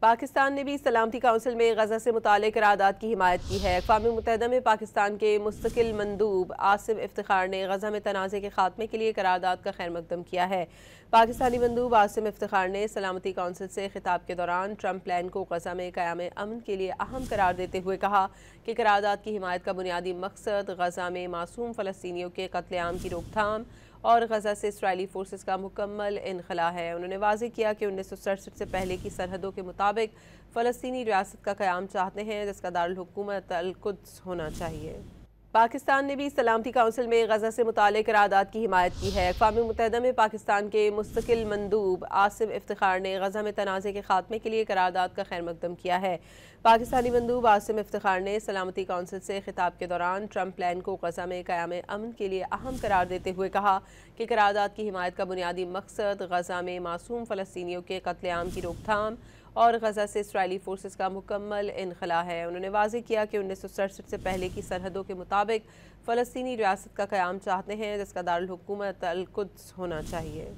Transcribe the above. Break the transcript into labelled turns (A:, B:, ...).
A: पाकिस्तान ने भी सलामती काउंसिल में गजा से मुतालिक करारदाद की हिमायत की है। अक़वाम मुत्तहिदा में पाकिस्तान के मुस्तकिल मंदूब आसिम इफ्तिखार ने गजा में तनाज़े के खात्मे के लिए करारदाद का खैर मकदम किया है। पाकिस्तानी मंदूब आसिम इफ्तिखार ने सलामती काउंसिल से खिताब के दौरान ट्रंप प्लान को गजा में क़याम अमन के लिए अहम करार देते हुए कहा कि करारदाद की हिमायत का बुनियादी मकसद गजा में मासूम फ़लस्तीनियों के कत्लेआम की रोकथाम और गजा से इसराइली फोर्सेस का मुकम्मल इनखला है। उन्होंने वाज़ेह किया कि 1967 से पहले की सरहदों के मुताबिक फ़लस्तीनी रियासत का क़याम चाहते हैं, जिसका दारुल हुकूमत अल कुद्स होना चाहिए। पाकिस्तान ने भी सलामती काउंसिल में गजा से मुतालिक करारदाद की हिमायत की है। अक़वाम मुत्तहिदा में पाकिस्तान के मुस्तकिल मंदूब आसिम इफ्तिखार ने गजा में तनाज़े के खात्मे के लिए करारदाद का खैर मकदम किया है। पाकिस्तानी मंदूब आसिम इफ्तिखार ने सलामती काउंसिल से खिताब के दौरान ट्रंप प्लान को गजा में क़याम अमन के लिए अहम करार देते हुए कहा कि करारदाद की हिमायत का बुनियादी मकसद गजा में मासूम फ़लस्तीनियों के कत्लेआम की रोकथाम और गजा से इसराइली फोर्सेस का मुकम्मल इनखला है। उन्होंने वाज़ेह किया कि 1967 से पहले की सरहदों के मुताबिक फ़लस्तीनी रियासत का क़याम चाहते हैं, जिसका दारुल हुकूमत अल कुद्स होना चाहिए।